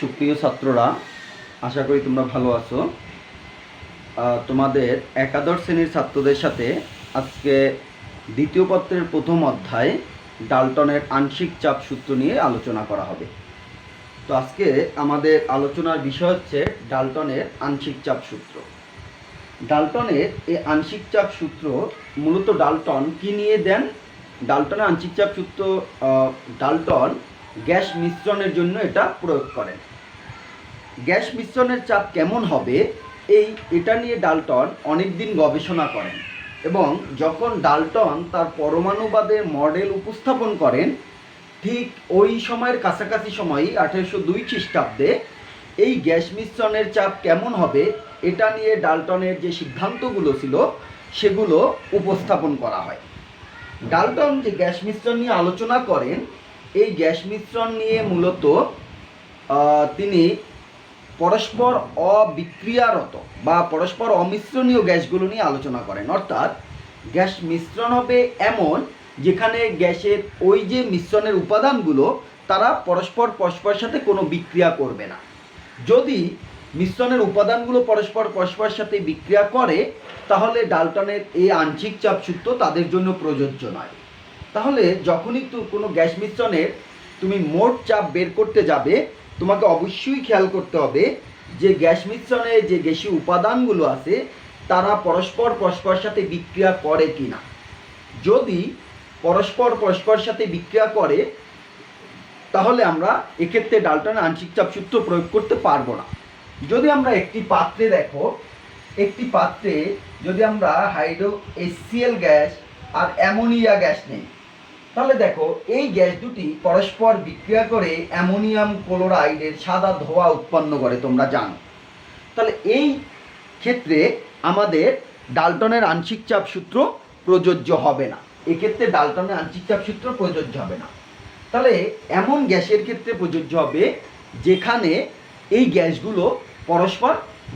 সুপ্রিয় ছাত্ররা, আশা করি তোমরা ভালো আছো। তোমাদের একাদশ শ্রেণীর ছাত্রদের সাথে আজকে দ্বিতীয় পত্রের প্রথম অধ্যায় ডাল্টনের আংশিক চাপ সূত্র নিয়ে আলোচনা করা হবে। তো আজকে আমাদের আলোচনার বিষয় হচ্ছে ডাল্টনের আংশিক চাপ সূত্র। ডাল্টনের এই আংশিক চাপ সূত্র মূলত ডাল্টন কি নিয়ে দেন? ডাল্টনের আংশিক চাপ সূত্র ডাল্টন গ্যাস মিশ্রণের জন্য এটা প্রয়োগ করেন। গ্যাস মিশ্রণের চাপ কেমন হবে এটা নিয়ে ডাল্টন অনেক দিন গবেষণা করেন, এবং যখন ডাল্টন তার পরমাণুবাদের মডেল উপস্থাপন করেন ঠিক ওই সময়ের কাছাকাছি সময়ই 1802 খ্রিস্টাব্দে এই গ্যাস মিশ্রণের চাপ কেমন হবে এটা নিয়ে ডাল্টনের যে সিদ্ধান্তগুলো ছিল সেগুলো উপস্থাপন করা হয়। ডাল্টন যে গ্যাস মিশ্রণ নিয়ে আলোচনা করেন, এই গ্যাস মিশ্রণ নিয়ে মূলত তিনি পরস্পর অবিক্রিয়ারত বা পরস্পর অমিশ্রণীয় গ্যাসগুলো নিয়ে আলোচনা করেন। অর্থাৎ গ্যাস মিশ্রণ হবে এমন যেখানে গ্যাসের ওই যে মিশ্রণের উপাদানগুলো তারা পরস্পরের সাথে কোনো বিক্রিয়া করবে না। যদি মিশ্রণের উপাদানগুলো পরস্পরের সাথে বিক্রিয়া করে তাহলে ডাল্টনের এই আংশিক চাপ সূত্র তাদের জন্য প্রযোজ্য নয়। তাহলে যখনই কোনো গ্যাস মিশ্রণের তুমি মোট চাপ বের করতে যাবে, তোমাকে অবশ্যই খেয়াল করতে হবে যে গ্যাস মিশ্রণে যে গ্যাসীয় উপাদানগুলো আছে তারা পরস্পরের সাথে বিক্রিয়া করে কি না। যদি পরস্পরের সাথে বিক্রিয়া করে তাহলে আমরা এক্ষেত্রে ডাল্টনের আংশিক চাপ সূত্র প্রয়োগ করতে পারবো না। যদি আমরা একটি পাত্রে একটি পাত্রে যদি আমরা HCl গ্যাস আর অ্যামোনিয়া গ্যাস নেই, তাহলে দেখো এই গ্যাস দুটি পরস্পর বিক্রিয়া করে অ্যামোনিয়াম ক্লোরাইডের সাদা ধোঁয়া উৎপন্ন করে, তোমরা জানো। তাহলে এই ক্ষেত্রে আমাদের ডাল্টনের আংশিক চাপ সূত্র প্রযোজ্য হবে না। এক্ষেত্রে ডাল্টনের আংশিক চাপ সূত্র প্রযোজ্য হবে না। তাহলে এমন গ্যাসের ক্ষেত্রে প্রযোজ্য হবে যেখানে এই গ্যাসগুলো পরস্পর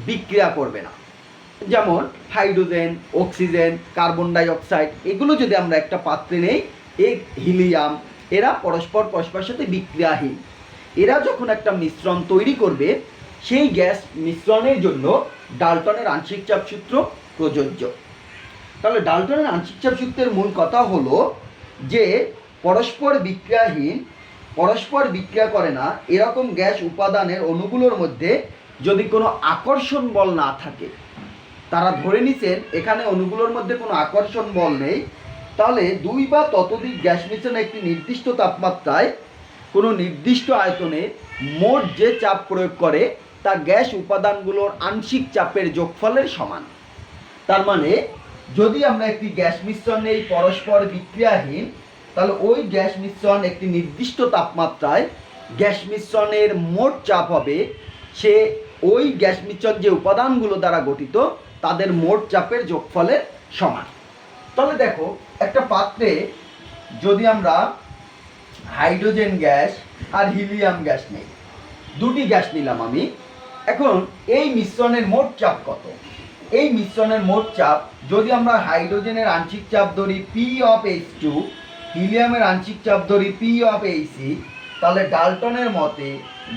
বিক্রিয়া করবে না। যেমন hydrogen, oxygen, carbon die oxide, এগুলো যদি আমরা একটা পাত্রে নেই, এই হিলিয়াম, এরা পরস্পরের সাথে বিক্রিয়াহীন। এরা যখন একটা মিশ্রণ তৈরি করবে সেই গ্যাস মিশ্রণের জন্য ডাল্টনের আংশিক চাপ সূত্র প্রযোজ্য। তাহলে ডাল্টনের আংশিক চাপ সূত্রের মূল কথা হলো যে পরস্পর বিক্রিয়া করে না এরকম গ্যাস উপাদানের অণুগুলোর মধ্যে যদি কোনো আকর্ষণ বল না থাকে, তারা ধরে নিছেন এখানে অণুগুলোর মধ্যে কোনো আকর্ষণ বল নেই, তাহলে দুই বা ততোধিক গ্যাস মিশ্রণে একটি নির্দিষ্ট তাপমাত্রায় কোনো নির্দিষ্ট আয়তনে মোট যে চাপ প্রয়োগ করে তা গ্যাস উপাদানগুলোর আংশিক চাপের যোগফলের সমান। তার মানে যদি আমরা একটি গ্যাস মিশ্রণ নেই পরস্পর বিক্রিয়াহীন, তাহলে ওই গ্যাস মিশ্রণ একটি নির্দিষ্ট তাপমাত্রায় গ্যাস মিশ্রণের মোট চাপ হবে সে ওই গ্যাস মিশ্রণ যে উপাদানগুলো দ্বারা গঠিত তাদের মোট চাপের যোগফলের সমান। তাহলে দেখো একটা পাত্রে যদি আমরা হাইড্রোজেন গ্যাস আর হিলিয়াম গ্যাস নেই, দুটি গ্যাস নিলাম আমি। এখন এই মিশ্রণের মোট চাপ কত? এই মিশ্রণের মোট চাপ যদি আমরা হাইড্রোজেনের আংশিক চাপ ধরি P(H2), হিলিয়ামের আংশিক চাপ ধরি P(H3), তাহলে ডাল্টনের মতে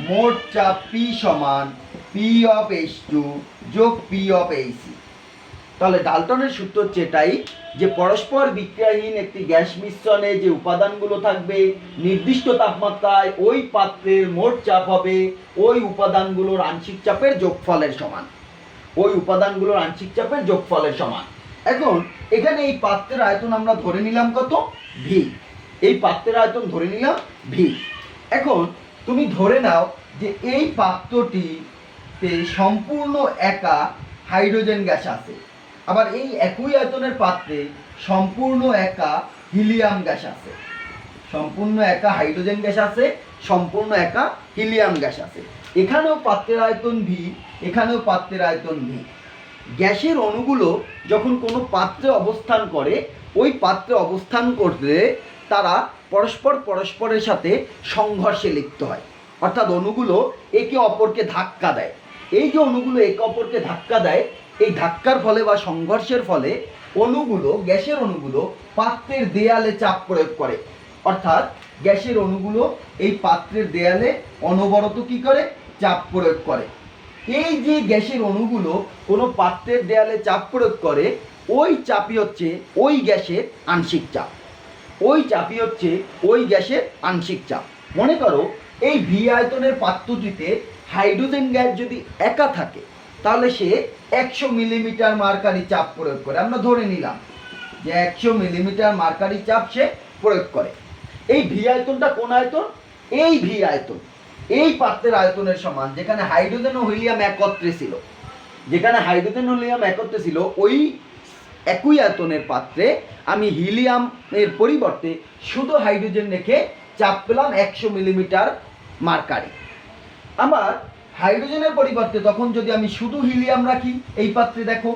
মোট চাপ P সমান P(H2) যোগ P(H3). তাহলে ডাল্টনের সূত্র হচ্ছে এটাই যে পরস্পর বিক্রিয়াহীন একটি গ্যাস মিশ্রণে যে উপাদানগুলো থাকবে নির্দিষ্ট তাপমাত্রায় ওই পাত্রের মোট চাপ হবে ওই উপাদানগুলোর আংশিক চাপের যোগফলের সমান। এখন এখানে এই পাত্রের আয়তন আমরা ধরে নিলাম কত? V। এই পাত্রের আয়তন ধরে নিলাম V। এখন তুমি ধরে নাও যে এই পাত্রটিতে সম্পূর্ণ একা হাইড্রোজেন গ্যাস আছে, আবার এই একই আয়তনের পাত্রে সম্পূর্ণ একা হিলিয়াম গ্যাস আছে। সম্পূর্ণ একা হাইড্রোজেন গ্যাস আছে, সম্পূর্ণ একা হিলিয়াম গ্যাস আছে। এখানেও পাত্রের আয়তন V, এখানেও পাত্রের আয়তন V। গ্যাসের অণুগুলো যখন কোনো পাত্রে অবস্থান করে, ওই পাত্রে অবস্থান করলে তারা পরস্পরের সাথে সংঘর্ষে লিপ্ত হয়, অর্থাৎ অণুগুলো একে অপরকে ধাক্কা দেয়। এই যে অণুগুলো একে অপরকে ধাক্কা দেয়, এই ধাক্কার ফলে বা সংঘর্ষের ফলে গ্যাসের অণুগুলো পাত্রের দেয়ালে চাপ প্রয়োগ করে। অর্থাৎ গ্যাসের অণুগুলো এই পাত্রের দেয়ালে অনবরত কি করে? চাপ প্রয়োগ করে। এই যে গ্যাসের অণুগুলো কোনো পাত্রের দেয়ালে চাপ প্রয়োগ করে, ওই চাপই হচ্ছে ওই গ্যাসের আংশিক চাপ। ওই চাপই হচ্ছে ওই গ্যাসের আংশিক চাপ। মনে করো এই ভি আয়তনের পাত্রটিতে হাইড্রোজেন গ্যাস যদি একা থাকে, তাহলে সে 100 মিলিমিটার মার্কারি চাপ প্রয়োগ করে। আমরা ধরে নিলাম যে 100 মিলিমিটার মার্কারি চাপ সে প্রয়োগ করে। এই ভি আয়তনটা কোন আয়তন? এই ভি আয়তন এই পাত্রের আয়তনের সমান, যেখানে হাইড্রোজেন ও হিলিয়াম একত্রে ছিল। যেখানে হাইড্রোজেন ও হিলিয়াম একত্রে ছিল, ওই একই আয়তনের পাত্রে আমি হিলিয়ামের পরিবর্তে শুধু হাইড্রোজেন রেখে চাপ পেলাম 100 মিলিমিটার মার্কারি। আবার হাইড্রোজেনের পরিবর্তে তখন যদি আমি শুধু হিলিয়াম রাখি এই পাত্রে, দেখো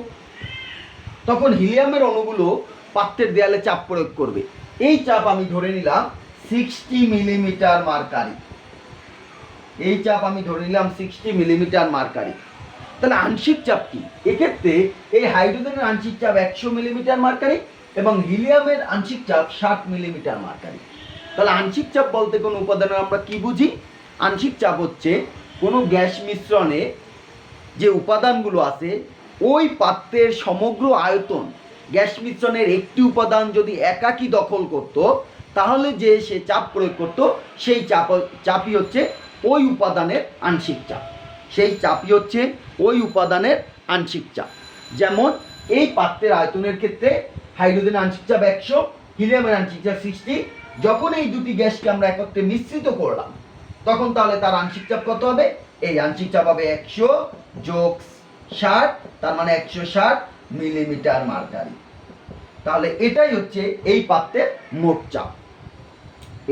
তখন হিলিয়ামের অণুগুলো পাত্রের দেয়ালে চাপ প্রয়োগ করবে। এই চাপ আমি ধরে নিলাম 60 মিলিমিটার মার্কারি। এই চাপ আমি ধরে নিলাম 60 মিলিমিটার মার্কারি। তাহলে আংশিক চাপ কি? এক্ষেত্রে এই হাইড্রোজেনের আংশিক চাপ 100 মিলিমিটার মার্কারি এবং হিলিয়ামের আংশিক চাপ 60 মিলিমিটার মার্কারি। তাহলে আংশিক চাপ বলতে কোনো উপাদানের আমরা কি বুঝি? আংশিক চাপ হচ্ছে কোনো গ্যাস মিশ্রণে যে উপাদানগুলো আছে, ওই পাত্রের সমগ্র আয়তন গ্যাস মিশ্রণের একটি উপাদান যদি একাকী দখল করত, তাহলে যে সে চাপ প্রয়োগ করত, সেই চাপই হচ্ছে ওই উপাদানের আংশিক চাপ। সেই চাপই হচ্ছে ওই উপাদানের আংশিক চাপ। যেমন এই পাত্রের আয়তনের ক্ষেত্রে হাইড্রোজেনের আংশিক চাপ 100, হিলিয়ামের আংশিক চাপ 60। যখন এই দুটি গ্যাসকে আমরা একত্রে মিশ্রিত করলাম, তখন তাহলে তার আংশিক চাপ কত হবে? এই আংশিক চাপ হবে 100 যোগ 60, তার মানে 160 মিলিমিটার মার্কারি। তাহলে এটাই হচ্ছে এই পাত্রের মোট চাপ।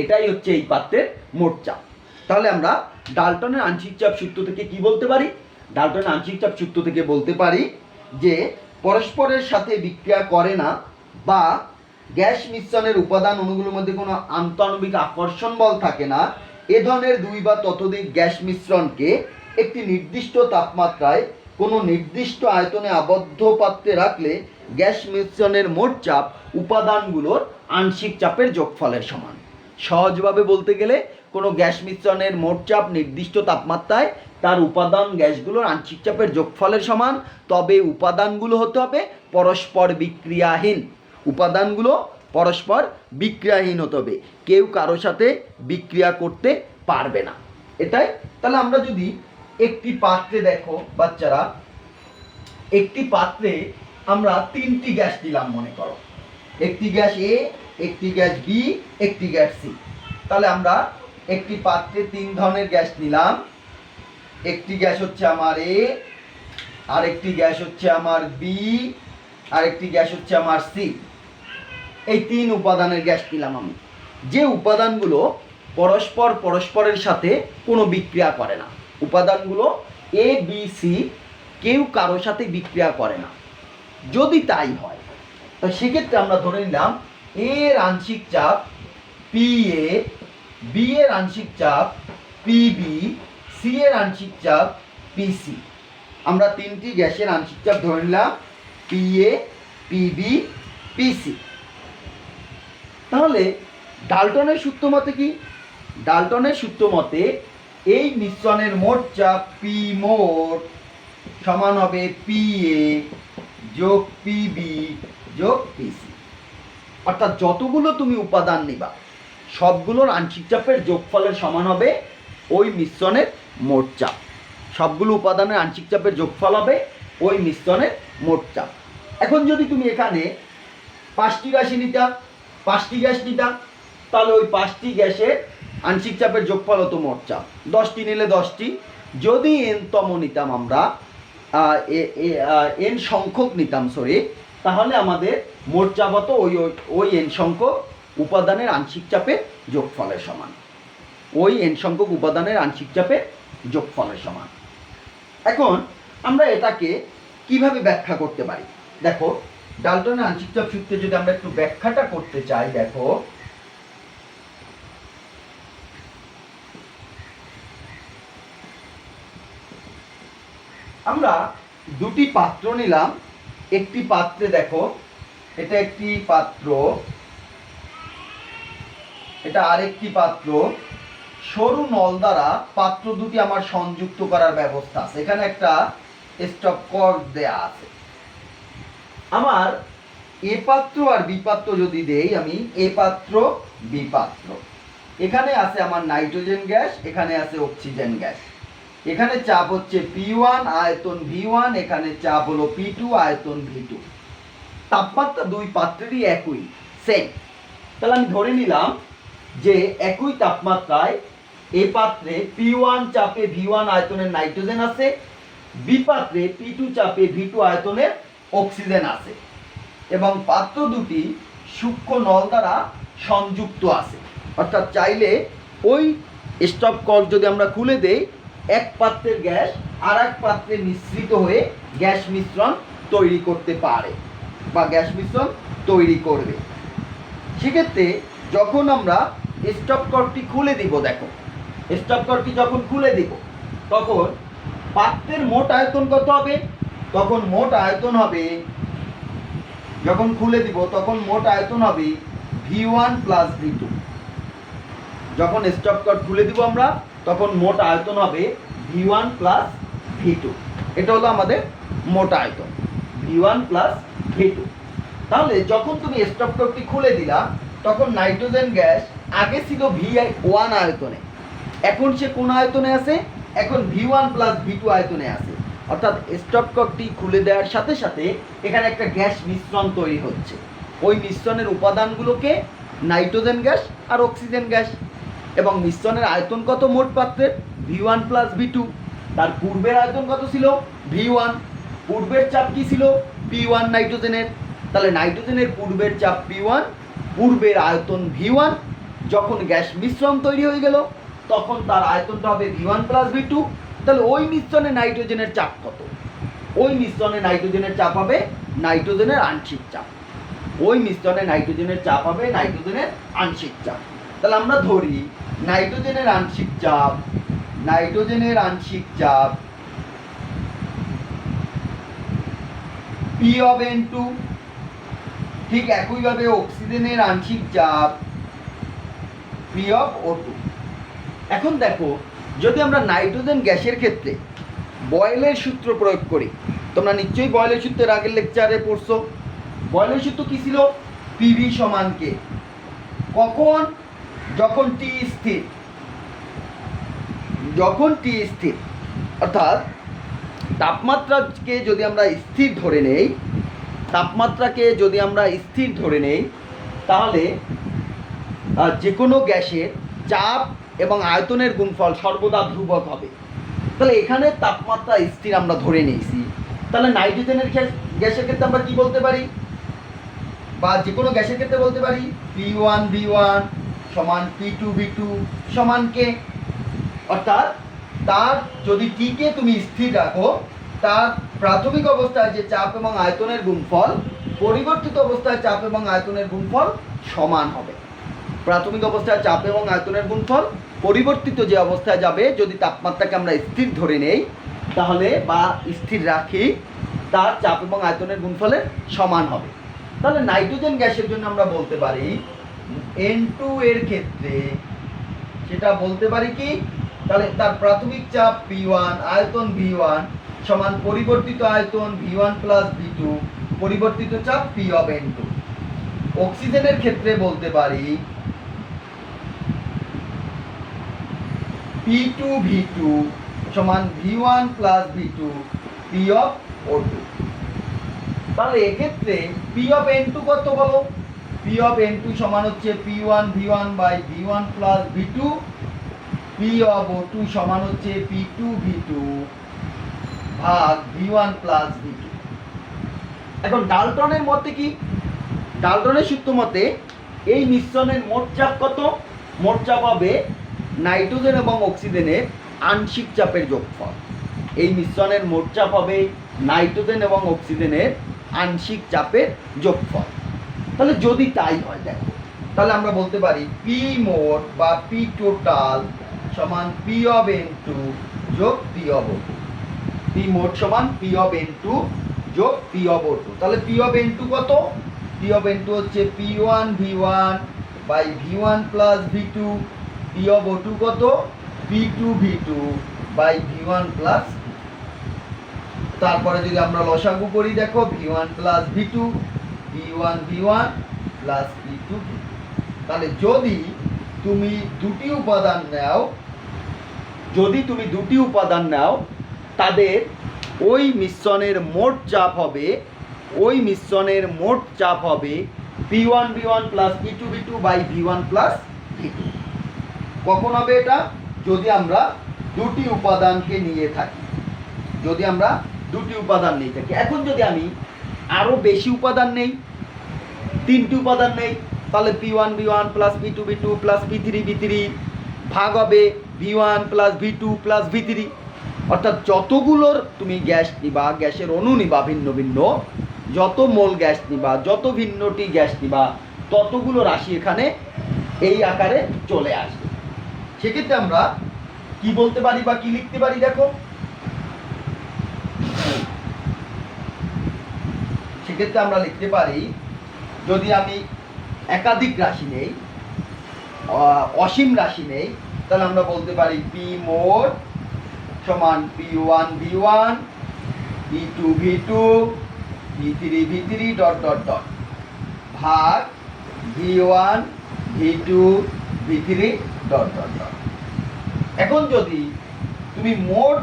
এটাই হচ্ছে এই পাত্রের মোট চাপ। তাহলে আমরা ডাল্টনের আংশিক চাপ সূত্র থেকে কি বলতে পারি? ডাল্টনের আংশিক চাপ সূত্র থেকে বলতে পারি যে পরস্পরের সাথে বিক্রিয়া করে না বা গ্যাস মিশ্রণের উপাদান অণুগুলোর মধ্যে কোনো আন্তঃআণবিক আকর্ষণ বল থাকে না, এ ধরনের দুই বা ততোধিক গ্যাস মিশ্রণকে একটি নির্দিষ্ট তাপমাত্রায় কোনো নির্দিষ্ট আয়তনে আবদ্ধ পাত্রে রাখলে গ্যাস মিশ্রণের মোট চাপ উপাদানগুলোর আংশিক চাপের যোগফলের সমান। সহজভাবে বলতে গেলে কোনো গ্যাস মিশ্রণের মোট চাপ নির্দিষ্ট তাপমাত্রায় তার উপাদান গ্যাসগুলোর আংশিক চাপের যোগফলের সমান। তবে উপাদানগুলো হতে হবে পরস্পর বিক্রিয়াহীন। উপাদানগুলো পরস্পর বিক্রিয়াহীন হতে হবে, কেউ কারোর সাথে বিক্রিয়া করতে পারবে না। এটাই। তাহলে আমরা যদি একটি পাত্রে, দেখো বাচ্চারা, একটি পাত্রে আমরা 3টি গ্যাস দিলাম মনে করো। একটি গ্যাস এ, একটি গ্যাস বি, একটি গ্যাস সি। তাহলে আমরা একটি পাত্রে 3 ধরনের গ্যাস নিলাম। একটি গ্যাস হচ্ছে আমার এ, আরেকটি গ্যাস হচ্ছে আমার বি, আরেকটি গ্যাস হচ্ছে আমার সি। এই 3 উপাদানের গ্যাস নিলাম আমি। যে উপাদানগুলো পরস্পরের সাথে কোনো বিক্রিয়া করে না, উপাদানগুলো এ বি সি কেউ কারোর সাথে বিক্রিয়া করে না। যদি তাই হয়, তো সেক্ষেত্রে আমরা ধরে নিলাম এ এর আংশিক চাপ পি এ, বি এর আংশিক চাপ পি বি, সি এর আংশিক চাপ পি সি। আমরা 3টি গ্যাসের আংশিক চাপ ধরে নিলাম P A, P B, P C. তাহলে ডাল্টনের সূত্র মতে কি? ডাল্টনের সূত্র মতে এই মিশ্রণের মোট চাপ পি মোট সমান হবে পি এ যোগ পি বি যোগ পি সি। অর্থাৎ যতগুলো তুমি উপাদান নিবা, সবগুলোর আংশিক চাপের যোগফলের সমান হবে ওই মিশ্রণের মোট চাপ। সবগুলো উপাদানের আংশিক চাপের যোগফল হবে ওই মিশ্রণের মোট চাপ। এখন যদি তুমি এখানে 5টি রাশি নিতা, 5টি গ্যাস নিতা, তাহলে ওই 5টি গ্যাসের আংশিক চাপের যোগফল হতো মোট চাপ। 10টি নিলে 10টি। যদি এনতম নিতাম আমরা, এন সংখ্যক নিতাম, তাহলে আমাদের মোট চাপ হতো ওই এন সংখ্যক উপাদানের আংশিক চাপের যোগফলের সমান। ওই এন সংখ্যক উপাদানের আংশিক চাপের যোগফলের সমান। এখন আমরা এটাকে কিভাবে ব্যাখ্যা করতে পারি? দেখো, ডাল্টনের আংশিক চাপ সূত্রে যদি আমরা একটু ব্যাখ্যাটা করতে চাই, দেখো আমরা দুটি পাত্র নিলাম। একটি পাত্রে, দেখো এটা একটি পাত্র, এটা আরেকটি পাত্র। সরু নল দ্বারা পাত্র দুটি আমার সংযুক্ত করার ব্যবস্থা আছে। এখানে একটা স্টপ কর্ড দেয়া আছে। আমার এ পাত্র আর বি পাত্র যদি দেই, আমি এ পাত্র বি পাত্র, এখানে আছে আমার নাইট্রোজেন গ্যাস, এখানে আছে অক্সিজেন গ্যাস। এখানে চাপ হচ্ছে P1 আয়তন V1, এখানে চাপ হলো P2 আয়তন V2। তাপমাত্রা দুই পাত্রেরই একই, সেম। তাহলে আমি ধরে নিলাম যে একই তাপমাত্রায় এ পাত্রে P1 চাপে V1 আয়তনের নাইট্রোজেন আছে, বি পাত্রে P2 চাপে V2 আয়তনের অক্সিজেন আছে, এবং পাত্র দুটি সূক্ষ্ম নল দ্বারা সংযুক্ত আছে। অর্থাৎ চাইলে ওই স্টপ কর্ক যদি আমরা খুলে দেই, এক পাত্রের গ্যাস আর এক পাত্রে মিশ্রিত হয়ে গ্যাস মিশ্রণ তৈরি করতে পারে বা গ্যাস মিশ্রণ তৈরি করবে। সেক্ষেত্রে যখন আমরা স্টপ কর্কটি খুলে দিব, দেখো স্টপ কর্কটি যখন খুলে দিব তখন পাত্রের মোট আয়তন কত হবে? তখন মোট আয়তন হবে, যখন খুলে দিব তখন মোট আয়তন হবে V1 প্লাস V2। যখন স্টপ কর্ক খুলে দিব আমরা, তখন মোট আয়তন হবে V1 প্লাস V2। এটা হলো আমাদের মোট আয়তন, V1 প্লাস V2। তাহলে যখন তুমি স্টপ কর্কটি খুলে দিলা, তখন নাইট্রোজেন গ্যাস আগে ছিল V1 আয়তনে, এখন সে কোন আয়তনে আছে? এখন V1 প্লাস V2 আয়তনে আছে। অর্থাৎ স্টপ কর্কটি খুলে দেওয়ার সাথে সাথে এখানে একটা গ্যাস মিশ্রণ তৈরি হচ্ছে। ওই মিশ্রণের উপাদানগুলোকে নাইট্রোজেন গ্যাস আর অক্সিজেন গ্যাস। এবং মিশ্রণের আয়তন কত মোট পাত্রের? V1 plus V2। তার পূর্বের আয়তন কত ছিল? V1। পূর্বের চাপ কি ছিল? P1 নাইট্রোজেনের। তাহলে নাইট্রোজেনের পূর্বের চাপ P1, পূর্বের আয়তন V1। যখন গ্যাস মিশ্রণ তৈরি হয়ে গেল, তখন তার আয়তনটা হবে V1 প্লাস V2। তাহলে ওই মিশ্রণে নাইট্রোজেনের চাপ কত? ওই মিশ্রণে নাইট্রোজেনের চাপ হবে নাইট্রোজেনের আংশিক চাপ। ওই মিশ্রণে নাইট্রোজেনের চাপ হবে নাইট্রোজেনের আংশিক চাপ। তাহলে আমরা ধরি নাইট্রোজেনের আংশিক চাপ, নাইট্রোজেনের আংশিক চাপ P of N2। ঠিক একইভাবে অক্সিজেনের আংশিক চাপ P of O2। এখন দেখো, যদি আমরা নাইট্রোজেন গ্যাসের ক্ষেত্রে বয়েলের সূত্র প্রয়োগ করি, তোমরা নিশ্চয়ই বয়েলের সূত্রের আগের লেকচারে পড়ছো। বয়েলের সূত্র কি ছিল? PV সমান K। কখন? যখন T স্থির। যখন T স্থির, অর্থাৎ তাপমাত্রাকে যদি আমরা স্থির ধরে নেই, তাপমাত্রাকে যদি আমরা স্থির ধরে নেই, তাহলে যে কোনো গ্যাসের চাপ এবং আয়তনের গুণফল সর্বদা ধ্রুবক হবে। তাহলে এখানে তাপমাত্রা স্থির আমরা ধরে নিয়েছি। তাহলে নাইট্রোজেনের গ্যাসের ক্ষেত্রে আমরা কি বলতে পারি, বা যে কোনো গ্যাসের ক্ষেত্রে বলতে পারি P1 V1 সমান P2 V2 সমান K। অর্থাৎ তার যদি T কে তুমি স্থির রাখো, তার প্রাথমিক অবস্থায় যে চাপ এবং আয়তনের গুণফল পরিবর্তিত অবস্থায় চাপ এবং আয়তনের গুণফল সমান হবে। প্রাথমিক অবস্থায় চাপ এবং আয়তনের গুণফল পরিবর্তিত যে অবস্থায় যাবে, যদি তাপমাত্রাকে আমরা স্থির ধরে নেই তাহলে বা স্থির রাখি, তার চাপ এবং আয়তনের গুণফলের সমান হবে। তাহলে নাইট্রোজেন গ্যাসের জন্য আমরা বলতে পারি N2 এর ক্ষেত্রে সেটা বলতে পারি কি, তাহলে তার প্রাথমিক চাপ P1 আয়তন V1 সমান পরিবর্তিত আয়তন V1 প্লাস V2 পরিবর্তিত চাপ P of N2। অক্সিজেনের ক্ষেত্রে বলতে পারি P2 V2 সমান V1 plus V2 P of O2। তাহলে এক্ষেত্রে P of N2 কত বলো? P of N2 সমান হচ্ছে P1 V1 by V1 plus V2। P of O2 সমান হচ্ছে P2 V2 ভাগ V1 প্লাস V2। এখন ডাল্টনের মতে কি? ডাল্টনের সূত্র মতে এই মিশ্রণের মোট চাপ কত? মোট চাপ হবে নাইট্রোজেন এবং অক্সিজেনের আংশিক চাপের যোগফল। এই মিশ্রণের মোট চাপ হবে নাইট্রোজেন এবং অক্সিজেনের আংশিক চাপের যোগফল। তাহলে যদি তাই হয়, দেখো তাহলে আমরা বলতে পারি P মোট বা P টোটাল সমান P of N2 যোগ P of O2। P মোট সমান P of N2 যোগ P of O2। তাহলে P of N2 কত? P of N2 হচ্ছে P1 V1 by V1 plus V2 P of O two কত, P2V2 by V1 plus. তারপরে যদি আমরা লসাগু করি দেখো V1 plus V2, P1 V1 plus P2 V2। তাহলে যদি তুমি দুটি উপাদান নাও তাদের ওই মিশ্রণের মোট চাপ হবে P1 V1 plus P2 V2 by V1 plus V2। কখন হবে এটা? যদি আমরা দুটি উপাদানকে নিয়ে থাকি, এখন যদি আমি আরো বেশি উপাদান নেই, 3টি উপাদান নেই, তাহলে P1 V1 plus P2 V2 plus P3 V3 ভাগ হবে V1 plus V2 plus V3। অর্থাৎ যতগুলোর তুমি গ্যাস নিবা, গ্যাসের অণু নিবা ভিন্ন ভিন্ন, যত মোল গ্যাস নিবা, যত ভিন্নটি গ্যাস নিবা, ততগুলো রাশি এখানে এই আকারে চলে আসবে। সেক্ষেত্রে আমরা কি বলতে পারি বা কি লিখতে পারি দেখো, সেক্ষেত্রে আমরা লিখতে পারি, যদি আমি একাধিক রাশি নেই, অসীম রাশি নেই, তাহলে আমরা বলতে পারি পি মোট সমান P1 V1 P2 V2 P3 V3 dot dot dot ভাগ V1 V2 V3 dot dot dot. এখন যদি তুমি মোট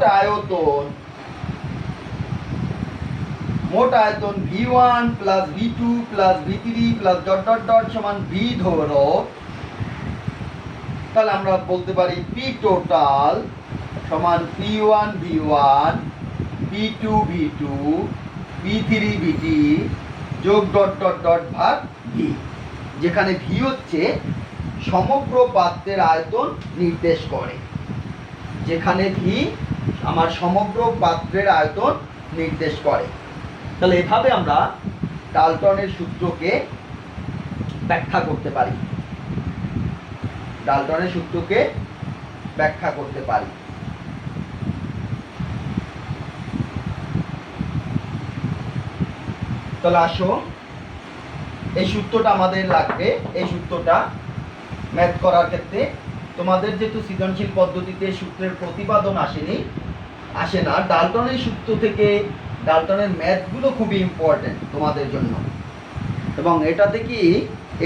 আয়তন V1 plus V2 plus V3 plus dot dot dot সমান V ধরো, তাহলে আমরা বলতে পারি P টোটাল সমান P1 V1 P2 V2 P3 V3 যোগ ডট ডট ডট ভাগ V, যেখানে V হচ্ছে সমগ্র পাত্রের আয়তন নির্দেশ করে, তাহলে এভাবে আমরা ডাল্টনের সূত্রকে ব্যাখ্যা করতে পারি। তাহলে আসো এই সূত্রটা আমাদের লাগবে। এই সূত্রটা ম্যাথ করার ক্ষেত্রে তোমাদের যেহেতু সৃজনশীল পদ্ধতিতে সূত্রের প্রতিপাদন আসে না, ডাল্টনের সূত্র থেকে ডাল্টনের ম্যাথগুলো খুবই ইম্পর্টেন্ট তোমাদের জন্য, এবং এটা থেকেই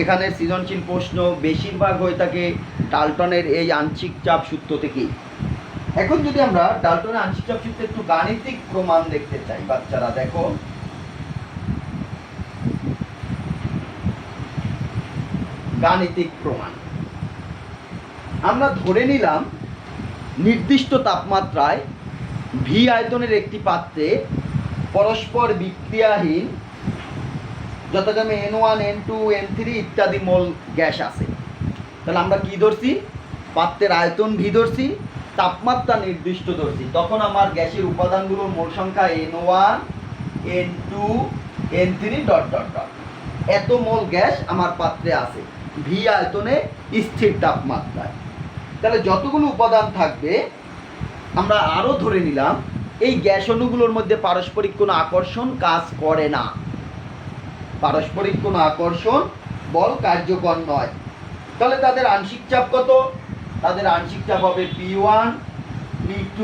এখানে সৃজনশীল প্রশ্ন বেশিরভাগ হয়ে থাকে ডাল্টনের এই আংশিক চাপ সূত্র থেকেই। এখন যদি আমরা ডাল্টনের আংশিক চাপ সূত্রে একটু গাণিতিক প্রমাণ দেখতে চাই, বাচ্চারা দেখো, গাণিতিক প্রমাণ আমরা ধরে নিলাম নির্দিষ্ট তাপমাত্রায় ভি আয়তনের একটি পাত্রে পরস্পর বিক্রিয়াহীন যথাক্রমে N1 N2 N3 ইত্যাদি মোল গ্যাস আছে। তাহলে আমরা কি ধরছি? পাত্রের আয়তন ভি ধরছি, তাপমাত্রা নির্দিষ্ট ধরছি। তখন আমার গ্যাসের উপাদানগুলোর মোল সংখ্যা N1 N2 N3 dot dot dot, এত মোল গ্যাস আমার পাত্রে আছে ভি আয়তনে স্থির তাপমাত্রায়। তাহলে যতগুলো উপাদান থাকবে আমরা আরও ধরে নিলাম এই গ্যাস অণুগুলোর মধ্যে পারস্পরিক কোনো আকর্ষণ কাজ করে না, পারস্পরিক কোনো আকর্ষণ বল কার্যকর নয়। তাহলে তাদের আংশিক চাপ কত? তাদের আংশিক চাপ হবে P1 P2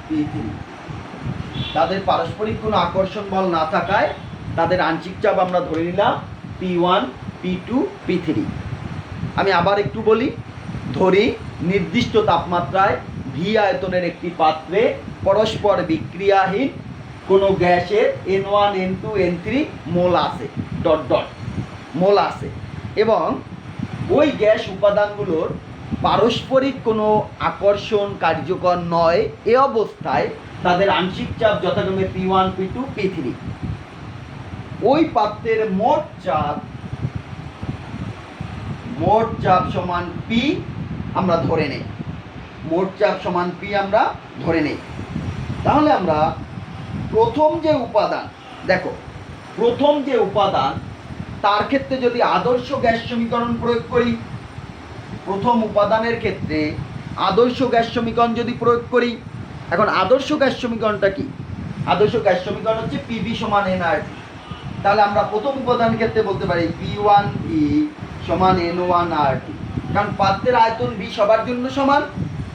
P3। তাদের পারস্পরিক কোনো আকর্ষণ বল না থাকায় তাদের আংশিক চাপ আমরা ধরে নিলাম P1 P2 P3। আমি আবার একটু বলি, ধরি নির্দিষ্ট তাপমাত্রায় ভি আয়তনের একটি পাত্রে পরস্পর বিক্রিয়াহীন কোনো গ্যাসের N1 N2 N3 মোল আছে, ডট ডট মোল আছে, এবং ওই গ্যাস উপাদানগুলোর পারস্পরিক কোনো আকর্ষণ কার্যকর নয়। এ অবস্থায় তাদের আংশিক চাপ যথাক্রমে P1 P2 P3। ওই পাত্রের মোট চাপ সমান P আমরা ধরে নেই, মোট চাপ সমান P আমরা ধরে নেই। তাহলে আমরা প্রথম যে উপাদান তার ক্ষেত্রে যদি আদর্শ গ্যাস সমীকরণ প্রয়োগ করি, প্রথম উপাদানের ক্ষেত্রে আদর্শ গ্যাস সমীকরণ যদি প্রয়োগ করি, এখন আদর্শ গ্যাস সমীকরণটা কি? আদর্শ গ্যাস সমীকরণ হচ্ছে PV সমান nRT। তাহলে আমরা প্রথম উপাদানের ক্ষেত্রে বলতে পারি P1V সমান N1RT। কারণ পাত্রের আয়তন বি সবার জন্য সমান,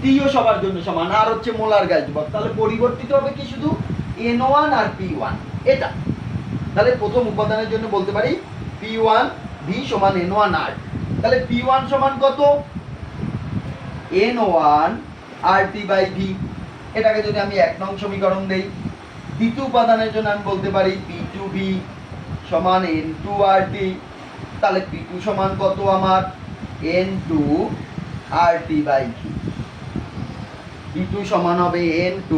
টিও সবার জন্য সমান, আর হচ্ছে মোলার গ্যাস ধ্রুবক। তাহলে পরিবর্তিত হবে কি শুধু N1 আর P1 এটা। তাহলে প্রথম উপাদানের জন্য বলতে পারি P1 V সমান N1 R। তাহলে P1 সমান কত? N1 RT by V। এটাকে যদি আমি 1 নং সমীকরণ দেই, দ্বিতীয় উপাদানের জন্য আমি বলতে পারি P2V সমান N2 RT। তাহলে P2 সমান কত আমার? N2 RT by V। P2 সমান হবে N2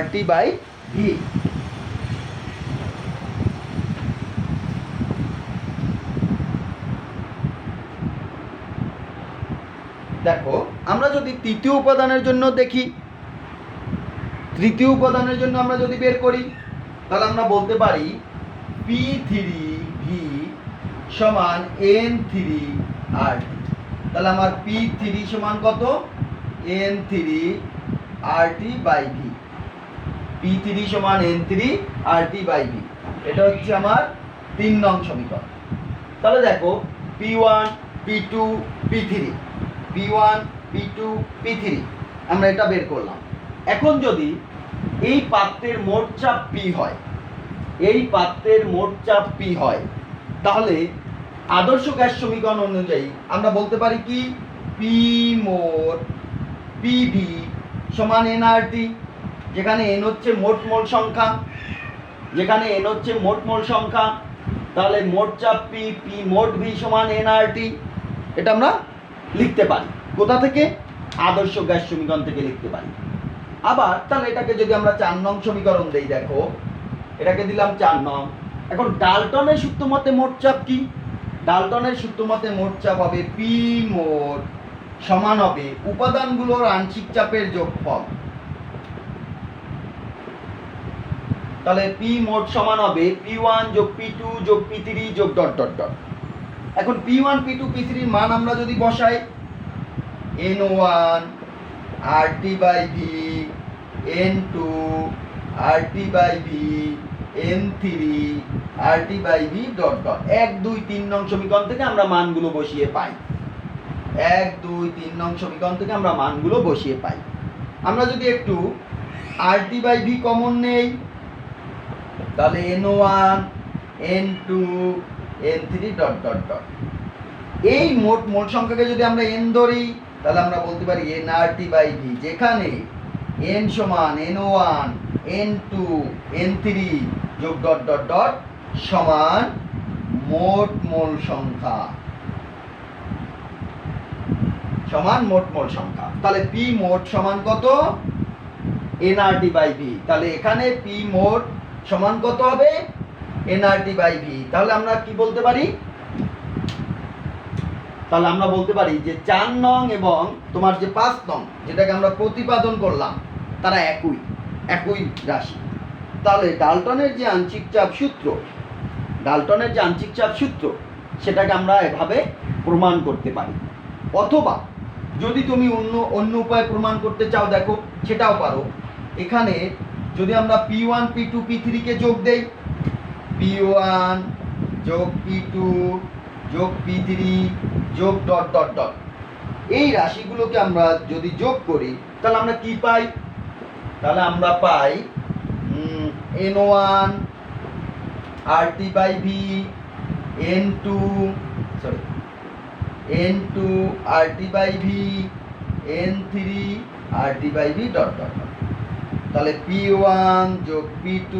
RT বাই V। দেখো আমরা যদি তৃতীয় উপাদানের জন্য দেখি, তৃতীয় উপাদানের জন্য আমরা যদি বের করি, তাহলে আমরা বলতে পারি P3V সমান N3 RT। তাহলে আমার P3 সমান কত? N3 RT by V। P3 সমান N3 RT বাই V। এটা হচ্ছে আমার 3 নং সমীকরণ। তাহলে দেখো P1 P2 P3, P1 P2 P3 আমরা এটা বের করলাম। এখন যদি এই পাত্রের মোট চাপ P হয়, এই পাত্রের মোট চাপ P হয়, তাহলে আদর্শ গ্যাস সমীকরণ অনুযায়ী আমরা বলতে পারি কি? P মোট PV সমান nRT। যেখানে n হচ্ছে মোট মোল সংখ্যা, যেখানে n হচ্ছে মোট মোল সংখ্যা, তাহলে মোট চাপ P, P মোট V সমান nRT। এটা আমরা লিখতে পারি কোথা থেকে? আদর্শ গ্যাস সমীকরণ থেকে লিখতে পারি। আবার তাহলে এটাকে যদি আমরা 4 নং সমীকরণ দেই, দেখো এটাকে দিলাম 4 নং। এখন ডাল্টনের সূত্র মতে মোট চাপ কি? ডাল্টনের সূত্র মতে মোট চাপ হবে P মোট সমান হবে উপাদানগুলোর আংশিক চাপের যোগফল। তাহলে P মোট সমান হবে P1 যোগ P2 যোগ P3 যোগ ডট ডট ডট। এখন P1 P2 P3 এর মান আমরা যদি বসাই, N1 RT by V, N2 RT by V, N3 RT by V dot dot. 1 2 3 নং সমীকরণ থেকে আমরা মানগুলো বসিয়ে পাই। 1 2 3 নং সমীকরণ থেকে আমরা মানগুলো বসিয়ে পাই। আমরা যদি একটু RT বাই V কমন নেই, তাহলে N1 N2 N3 dot dot dot. এই মোট মোট সংখ্যাকে যদি আমরা n ধরি, তাহলে আমরা বলতে পারি nRT বাই V, যেখানে n সমান N1 N2 N3 যোগ ডট ডট ডট সমান মোট মোল সংখ্যা, সমান মোট মোল সংখ্যা। তাহলে P মোট সমান কত? nRT by V। তাহলে এখানে P মোট সমান কত হবে? nRT by V। তাহলে আমরা কি বলতে পারি? তাহলে আমরা বলতে পারি যে 4 নং এবং তোমার যে 5 নং যেটাকে আমরা প্রতিপাদন করলাম, তারা একই রাশি। তাহলে ডাল্টনের যে আংশিক চাপ সূত্র, ডাল্টনের যে আংশিক চাপ সূত্র, সেটাকে আমরা এভাবে প্রমাণ করতে পারি। অথবা যদি তুমি অন্য উপায়ে প্রমাণ করতে চাও, দেখো সেটাও পারো। এখানে যদি আমরা P1 P2 P3 কে যোগ দেই, P1 যোগ P2 যোগ P3 যোগ ডট ডট ডট, এই রাশিগুলোকে আমরা যদি যোগ করি, তাহলে আমরা কি পাই? তাহলে আমরা পাই N1 RT by V, N2 RT by V, N3 RT by V dot dot dot. তাহলে P1 যোগ P2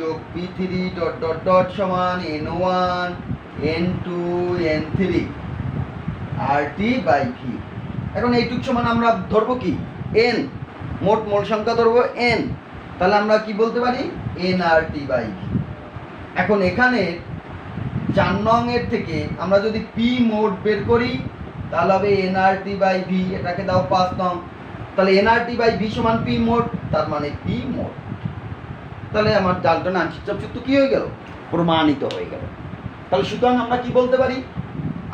যোগ P3 ডট ডট ডট সমান N1 N2 N3 RT by V। এখন এইটুক সমান আমরা ধরবো কি? n, মোট মোল সংখ্যা ধরবো n। তাহলে আমরা কি বলতে পারি? nRT by V। এখন এখানে 4 নং এর থেকে আমরা যদি P মোট বের করি, তাহলে হবে nRT বাই V। এটাকে দাও 5 নং। তাহলে nRT বাই V সমান P মোট, তার মানে P মোট। তাহলে আমার ডাল্টনের আংশিক চাপ সূত্র কি হয়ে গেল? প্রমাণিত হয়ে গেল। তাহলে সুতরাং আমরা কি বলতে পারি?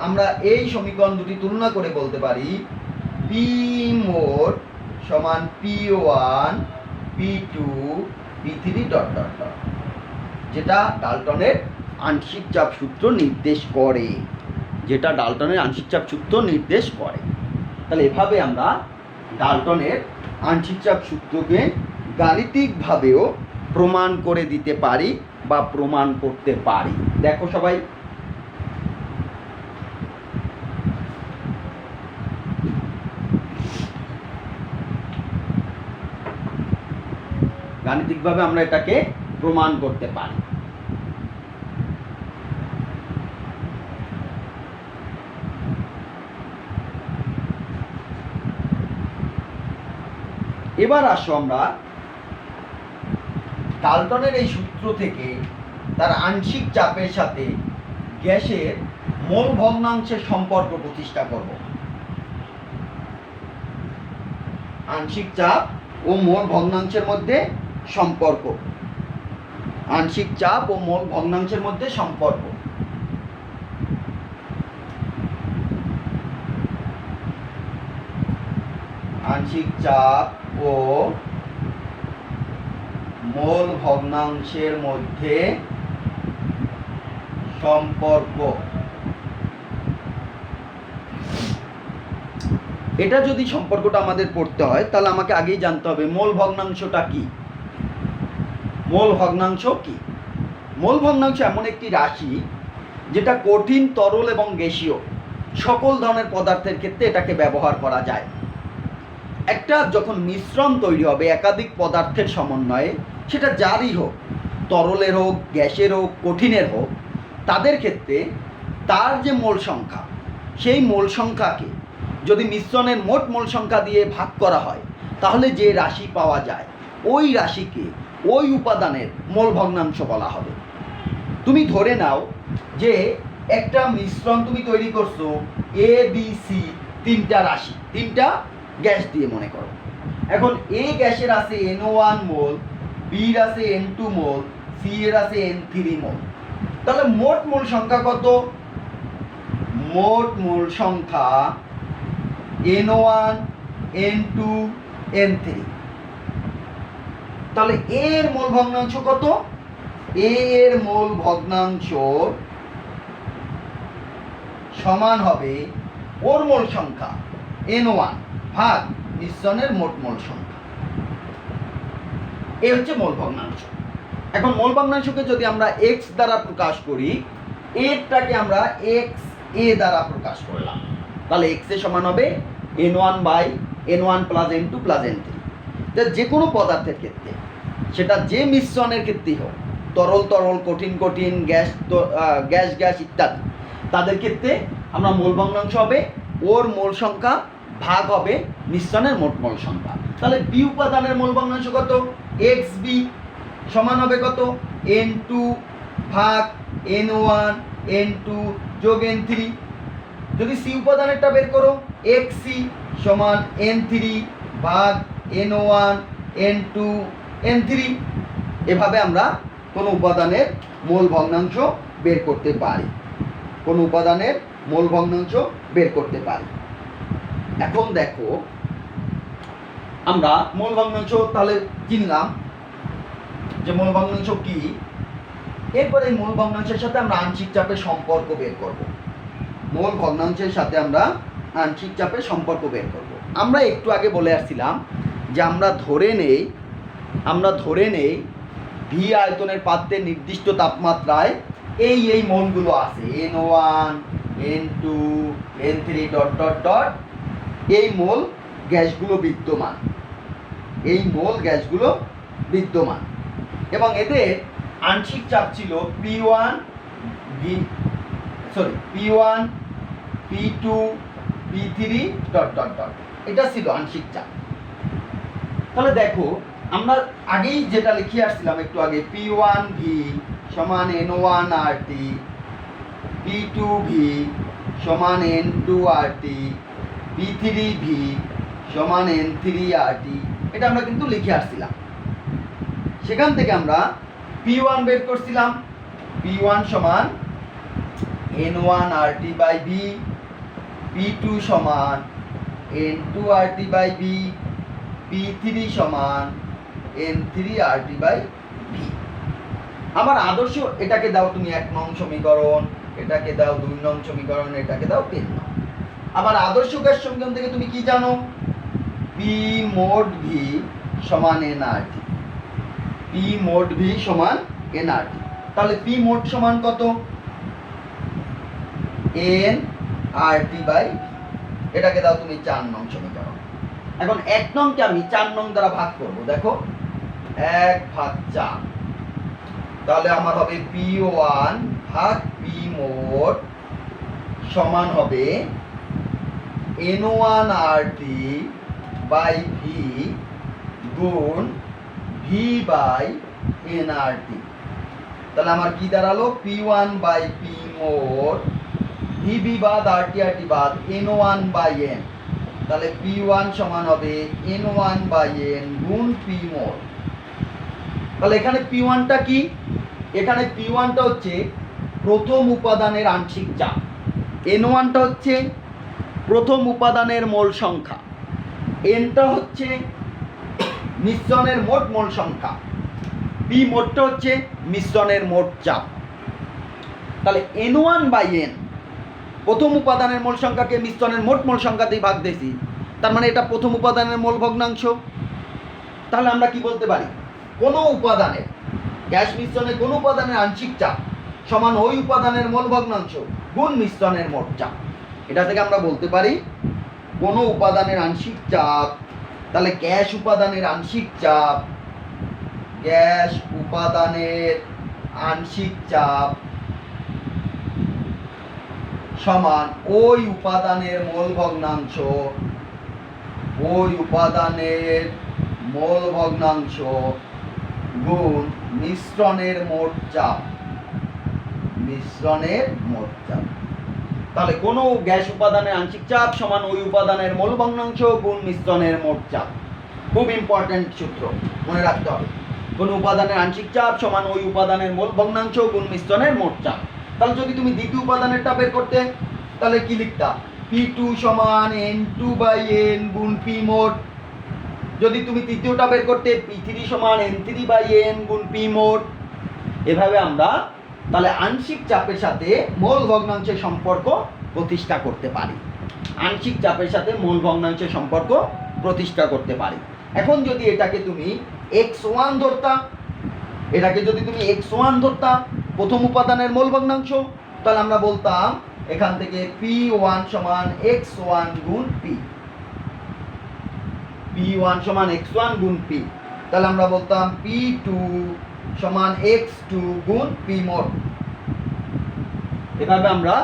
আমরা এই সমীকরণ দুটি তুলনা করে বলতে পারি P মোট সমান P1 P2 P3 dot dot dot, যেটা ডাল্টনের আংশিক চাপ সূত্র নির্দেশ করে। যেটা ডাল্টনের আংশিক চাপ সূত্র নির্দেশ করে। তাহলে এভাবে আমরা ডাল্টনের আংশিক চাপ সূত্রকে গাণিতিকভাবেও প্রমাণ করে দিতে পারি বা প্রমাণ করতে পারি। দেখো সবাই, গাণিতিকভাবে আমরা এটাকে প্রমাণ করতে পারি। এবার আসো আমরা ডাল্টনের এই সূত্র থেকে তার আংশিক চাপের সাথে গ্যাসের মোল ভগ্নাংশের সম্পর্ক প্রতিষ্ঠা করব। আংশিক চাপ ও মোল ভগ্নাংশের মধ্যে সম্পর্ক, আংশিক চাপ ও মোল ভগ্নাংশের মধ্যে সম্পর্ক। আংশিক চাপ ও মোল ভগ্নাংশের মধ্যে সম্পর্ক। এটা যদি সম্পর্কটা আমাদের পড়তে হয় তাহলে আমাকে আগেই জানতে হবে মোল ভগ্নাংশটা কি। মোল ভগ্নাংশ কি? মোল ভগ্নাংশ এমন একটি রাশি যেটা কঠিন, তরল এবং গ্যাসীয় সকল ধরনের পদার্থের ক্ষেত্রে এটাকে ব্যবহার করা যায়। একটা যখন মিশ্রণ তৈরি হবে একাধিক পদার্থের সমন্বয়ে, সেটা যারই হোক, তরলের হোক, গ্যাসের হোক, কঠিনের হোক, তাদের ক্ষেত্রে তার যে মোল সংখ্যা, সেই মোল সংখ্যাকে যদি মিশ্রণের মোট মোল সংখ্যা দিয়ে ভাগ করা হয় তাহলে যে রাশি পাওয়া যায় ওই রাশিকে ওই উপাদানের মোল ভগ্নাংশ বলা হবে। তুমি ধরে নাও যে একটা মিশ্রণ তুমি তৈরি করছো এ বি সি, তিনটা রাশি, তিনটা গ্যাস দিয়ে মনে করো। এখন এ গ্যাসের আছে NO1 মোল, বির আছে N2 মোল, সি এর আছে N3 মোল। তাহলে মোট মোল সংখ্যা কত? মোট মোল সংখ্যা NO1 N2 N3। তাহলে এর মোল ভগ্নাংশ কত? এর মোল ভগ্নাংশ সমান হবে ওর মোল সংখ্যা NO1 ভাগ মিশ্রণের মোট মোল সংখ্যা। এই হচ্ছে মোল ভগ্নাংশ। এখন মোল ভগ্নাংশকে যদি আমরা x দ্বারা প্রকাশ করি, এরটাকে আমরা XA দ্বারা প্রকাশ করলাম, তাহলে x এর সমান হবে N1 by N1 plus N2 plus N3। যে কোনো পদার্থের ক্ষেত্রে, সেটা যে মিশ্রণের ক্ষেত্রেই হোক, তরল তরল, কঠিন কঠিন, গ্যাস গ্যাস গ্যাস ইত্যাদি, তাদের ক্ষেত্রে আমরা মোল ভগ্নাংশ হবে ওর মোল সংখ্যা ভাগ হবে মিশ্রণের মোট মোল সংখ্যা। তাহলে বি উপাদানের মোল ভগ্নাংশ কত? XB সমান হবে কত? N2 ভাগ N1 N2 যোগ N3। যদি সি উপাদানেরটা বের করো, XC সমান N3 ভাগ NO1 N2 N3। এভাবে আমরা কোনো উপাদানের মোল ভগ্নাংশ বের করতে পারি, কোনো উপাদানের মোল ভগ্নাংশ বের করতে পারি। এখন দেখো, আমরা মোল ভগ্নাংশ তাহলে চিনলাম যে মোল ভগ্নাংশ কি। এরপরে এই মোল ভগ্নাংশের সাথে আমরা আংশিক চাপের সম্পর্ক বের করব। মোল ভগ্নাংশের সাথে আমরা আংশিক চাপের সম্পর্ক বের করব। আমরা একটু আগে বলে আসছিলাম যে আমরা ধরে নেই ভি আয়তনের পাত্রের নির্দিষ্ট তাপমাত্রায় এই মোলগুলো আছে, NO1 N2 N3 dot dot dot, এই মোল গ্যাসগুলো বিদ্যমান, এই মোল গ্যাসগুলো বিদ্যমান এবং এদের আংশিক চাপ ছিল P1 P2 P3 dot dot dot. এটা ছিল আংশিক চাপ। তাহলে দেখো, আমরা আগেই যেটা লিখে আসছিলাম একটু আগে, P1V সমান NO1 RT, P2V সমান N2 RT, P3V সমান N3 RT, এটা আমরা কিন্তু লিখে আসছিলাম। সেখান থেকে আমরা P1 বের করছিলাম, P1 সমান N1 RT by V, P2 সমান N2 RT by V, P3 সমান N3 RT বাই V। আমার আদর্শ এটাকে দাও তুমি 1 নং সমীকরণ, এটাকে দাও 2 নং সমীকরণ, এটাকে দাও 3 নং। আবার আদর্শ গ্যাস সমীকরণ থেকে তুমি কি জানো? পি মোট ভি সমান এনআরটি। পি মোট ভি সমান এনআরটি। তাহলে পি মোট সমান কত? N R T by V. এটাকে দাও তুমি 4 নং সমীকরণ। এখন 1 নংকে আমি 4 নং দ্বারা ভাগ করব। দেখো 1/4, তাহলে আমার হবে P1 ভাগ P মোট সমান হবে N1 RT বাই V গুণ V বাই NRT। তাহলে আমার কি দাঁড়ালো? P1 বাই P মোট, VB বাদ RT RT বাদ N1 বাই N। তাহলে P1 সমান হবে N1 বাই N গুণ P মোট। তাহলে এখানে P1টা কি? এখানে P1টা হচ্ছে প্রথম উপাদানের আংশিক চাপ, N1টা হচ্ছে প্রথম উপাদানের মোল সংখ্যা, Nটা হচ্ছে মিশ্রণের মোট মোল সংখ্যা, P মোটটা হচ্ছে মিশ্রণের মোট চাপ। তাহলে N1 বাই N, প্রথম উপাদানের মোল সংখ্যাকে মিশ্রণের মোট মোল সংখ্যাতেই ভাগ দিয়েছি, তার মানে এটা প্রথম উপাদানের মোল ভগ্নাংশ। তাহলে আমরা কি বলতে পারি? কোনো উপাদানের, গ্যাস মিশ্রণে কোনো উপাদানের আংশিক চাপ সমান ওই উপাদানের মোল ভগ্নাংশ গুণ মিশ্রণের মোট চাপ। এটা থেকে আমরা বলতে পারি কোনো উপাদানের আংশিক চাপ, তাহলে গ্যাস উপাদানের আংশিক চাপ, গ্যাস উপাদানের আংশিক চাপ সমান ওই উপাদানের মোল ভগ্নাংশ, ওই উপাদানের মোল ভগ্নাংশ গুণ মিশ্রণের মোট চাপ, মিশ্রণের মোট চাপ। তাহলে কোনো গ্যাস উপাদানের আংশিক চাপ সমান ওই উপাদানের মোল ভগ্নাংশ গুণ মিশ্রণের মোট চাপ। খুব ইম্পর্টেন্ট সূত্র, মনে রাখতে হবে। কোনো উপাদানের আংশিক চাপ সমান ওই উপাদানের মোল ভগ্নাংশ গুণ মিশ্রণের মোট চাপ। তাহলে যদি তুমি দ্বিতীয় উপাদানেরটা বের করতে, তাহলে কি লিখতা? P2 সমান N2 বাই N গুণ P মোট। যদি তুমি তৃতীয়টা বের করতে, P3 সমান N3 বাই N গুণ P মোট। এভাবে আমরা তাহলে আংশিক চাপের সাথে মোল ভগ্নাংশের সম্পর্ক প্রতিষ্ঠা করতে পারি, আংশিক চাপের সাথে মোল ভগ্নাংশের সম্পর্ক প্রতিষ্ঠা করতে পারি। এখন যদি এটাকে তুমি x1 ধরতা, এটাকে যদি তুমি x1 ধরতা, প্রথম উপাদানের মোল ভগ্নাংশ, তাহলে আমরা বলতাম এখান থেকে P1 সমান x1 গুণ P, P1 সমান x1 গুণ P। তাহলে আমরা বলতাম P2 সমান x2 গুণ P মোট। এভাবে আমরা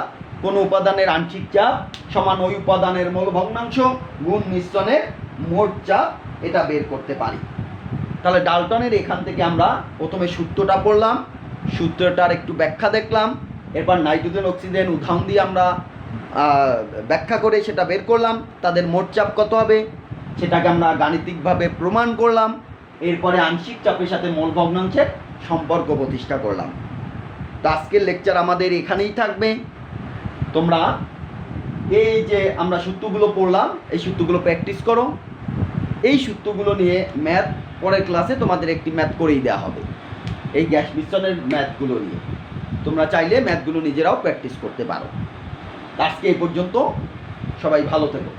কোন উপাদানের আংশিক চাপ সমান ওই উপাদানের মোল ভগ্নাংশ গুণ মিশ্রণের মোট চাপ এটা বের করতে পারি। তাহলে ডাল্টনের এখান থেকে আমরা প্রথমে সূত্রটা পড়লাম, সূত্রটার একটু ব্যাখ্যা দেখলাম, এরপর নাইট্রোজেন অক্সিজেন উদাহরণ দিয়ে আমরা ব্যাখ্যা করে সেটা বের করলাম, তাদের মোট চাপ কত হবে সেটাকে আমরা গাণিতিকভাবে প্রমাণ করলাম। এরপরে আংশিক চাপের সাথে মোল ভগ্নাংশের সম্পর্ক প্রতিষ্ঠা করলাম। তো আজকের লেকচার আমাদের এখানেই থাকবে। তোমরা এই যে আমরা সূত্রগুলো পড়লাম, এই সূত্রগুলো প্র্যাকটিস করো। এই সূত্রগুলো নিয়ে ম্যাথ পরের ক্লাসে তোমাদের একটি ম্যাথ করেই দেওয়া হবে, এই গ্যাস মিশ্রণের ম্যাথগুলো নিয়ে। তোমরা চাইলে ম্যাথগুলো নিজেরাও প্র্যাকটিস করতে পারো। আজকে এই পর্যন্ত, সবাই ভালো থেকো।